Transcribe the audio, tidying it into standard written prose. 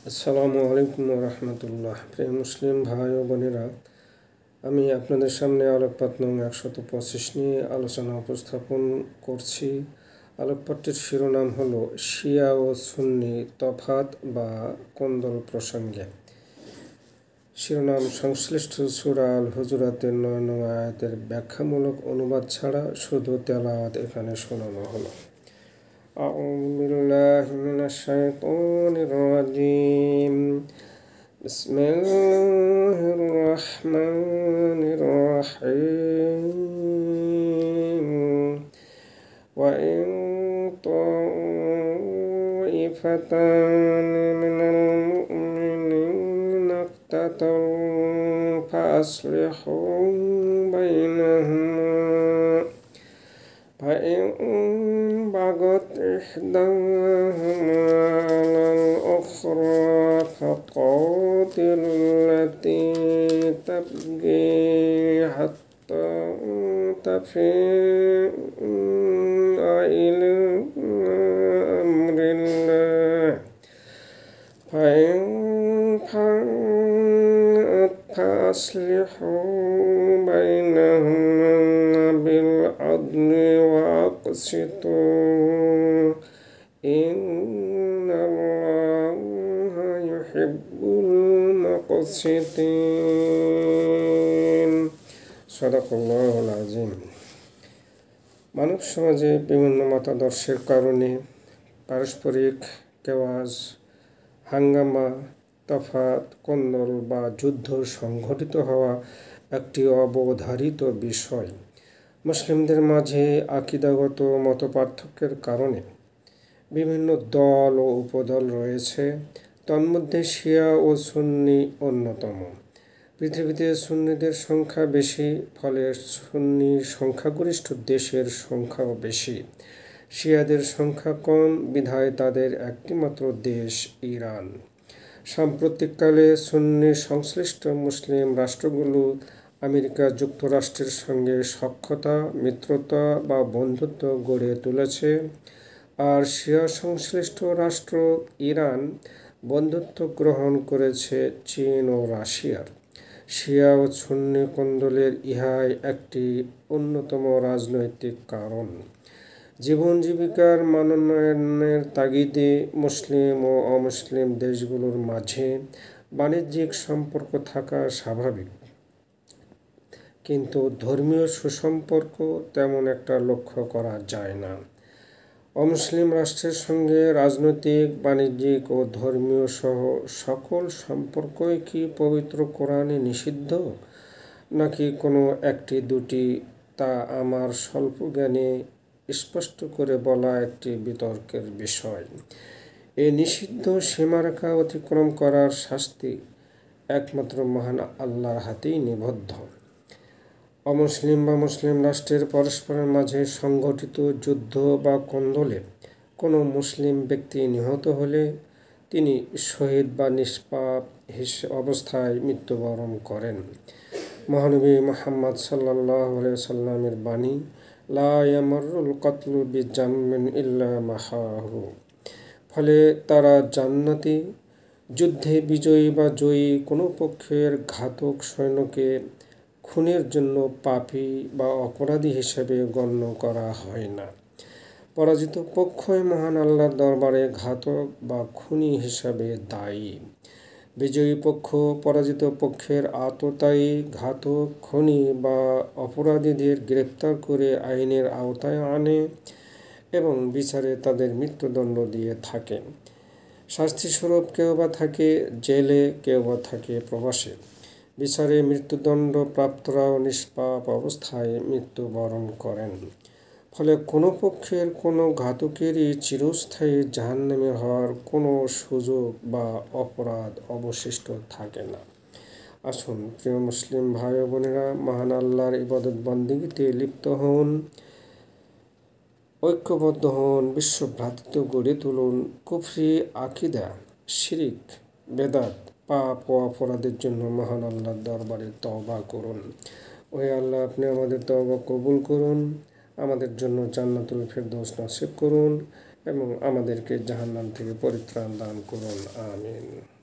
আসসালামু আলাইকুম রহমতুল্লাহ। প্রিয় মুসলিম ভাই ও বোনেরা, আমি আপনাদের সামনে আলোকপাত নং 125 নিয়ে আলোচনা উপস্থাপন করছি। আলোকপাতটির শিরোনাম হলো শিয়া ও সুন্নি তফাত বা কোন্দল প্রসঙ্গে। শিরোনাম: সংশ্লিষ্ট সূরা আল হুজুরাতের 9 নং আয়াতের ব্যাখ্যামূলক অনুবাদ ছাড়া শুধু তেলাওয়াত এখানে শোনানো হলো। أعوذ بالله من الشيطان الرجيم. بسم الله الرحمن الرحيم. وإن طائفتان من المؤمنين اقتتلوا فأصلحوا بينهما فإن بغت إحداهما على الأخرى فقاتلوا التي تبغي حتى تفيء إلى أمر الله فإن فاءت فأصلحوا بينهما بالعدل وأقسطوا إن الله يحب المقسطين. সাদাকাল্লাহুল আযীম। মানব সমাজে বিভিন্ন মতাদর্শের কারণে পারস্পরিক কেওয়াজ, হাঙ্গামা, তফাত, কোন্দল বা যুদ্ধ সংঘটিত হওয়া একটি অবধারিত বিষয়। মুসলিমদের মাঝে আকীদাগত মতপার্থক্যের কারণে বিভিন্ন দল ও উপদল রয়েছে। তন্মধ্যে শিয়া ও সুন্নি অন্যতম। পৃথিবীতে সুন্নিদের সংখ্যা বেশি, ফলে সুন্নি সংখ্যাগরিষ্ঠ দেশের সংখ্যাও বেশি। শিয়াদের সংখ্যা কম, বিধায় তাদের একটিমাত্র দেশ ইরান। সাম্প্রতিককালে সুন্নি সংশ্লিষ্ট মুসলিম রাষ্ট্রগুলো আমেরিকা যুক্তরাষ্ট্রের সঙ্গে সখ্যতা, মিত্রতা বা বন্ধুত্ব গড়ে তুলেছে, আর শিয়া সংশ্লিষ্ট রাষ্ট্র ইরান বন্ধুত্ব গ্রহণ করেছে চীন ও রাশিয়ার। শিয়া ও সুন্নি কোন্দলের ইহাই একটি অন্যতম রাজনৈতিক কারণ। জীবন জীবিকার মানোন্নয়নের তাগিদে মুসলিম ও অমুসলিম দেশগুলোর মাঝে বাণিজ্যিক সম্পর্ক থাকা স্বাভাবিক, কিন্তু ধর্মীয় সুসম্পর্ক তেমন একটা লক্ষ্য করা যায় না। অমুসলিম রাষ্ট্রের সঙ্গে রাজনৈতিক, বাণিজ্যিক ও ধর্মীয় সহ সকল সম্পর্কই কি পবিত্র কোরআনে নিষিদ্ধ, নাকি কোনো একটি দুটি, তা আমার স্বল্প জ্ঞানে স্পষ্ট করে বলা একটি বিতর্কের বিষয়। এই নিষিদ্ধ সীমারেখা অতিক্রম করার শাস্তি একমাত্র মহান আল্লাহর হাতেই নিবদ্ধ। অমুসলিম বা মুসলিম রাষ্ট্রের পরস্পরের মাঝে সংঘটিত যুদ্ধ বা কোন্দলে কোনো মুসলিম ব্যক্তি নিহত হলে তিনি শহীদ বা নিষ্পাপ অবস্থায় মৃত্যুবরণ করেন। মহানবী মুহাম্মদ সাল্লাল্লাহু আলাইহি ওয়াসাল্লামের বাণী, লা ইয়ামুরুল কতলু বিজামমিন ইল্লা মাহাহু। ফলে তারা জান্নাতি। যুদ্ধে বিজয়ী বা জয়ী কোনো পক্ষের ঘাতক সৈন্যকে খুনের জন্য পাপী বা অপরাধী হিসেবে গণ্য করা হয় না। পরাজিত পক্ষই মহান আল্লাহর দরবারে ঘাতক বা খুনি হিসাবে দায়ী। বিজয়ী পক্ষ পরাজিত পক্ষের আততায়ী, ঘাতক, খুনি বা অপরাধীদের গ্রেপ্তার করে আইনের আওতায় আনে এবং বিচারে তাদের মৃত্যুদণ্ড দিয়ে থাকে। শাস্তিস্বরূপ কেউ বা থাকে জেলে, কেউ বা থাকে প্রবাসে। বিচারে মৃত্যুদণ্ড প্রাপ্তরাও নিষ্পাপ অবস্থায় মৃত্যুবরণ করেন। ফলে কোনো পক্ষের কোনো ঘাতকেরই চিরস্থায়ী জাহান্নামে হওয়ার কোনো সুযোগ বা অপরাধ অবশিষ্ট থাকে না। আসুন প্রিয় মুসলিম ভাই ও বোনেরা, মহান আল্লাহর ইবাদত বন্দেগীতে লিপ্ত হন, ঐক্যবদ্ধ হন, বিশ্ব ভ্রাতৃত্ব গড়ে তুলুন। কুফরি আকীদা, শিরিক, বেদাত, পাপ ও অপরাধের জন্য মহান আল্লাহর দরবারে তওবা করুন। ওহে আল্লাহ, আপনি আমাদের তওবা কবুল করুন, আমাদের জন্য জান্নাতুল ফেরদৌস নসিব করুন এবং আমাদেরকে জাহান্নাম থেকে পরিত্রাণ দান করুন। আমিন।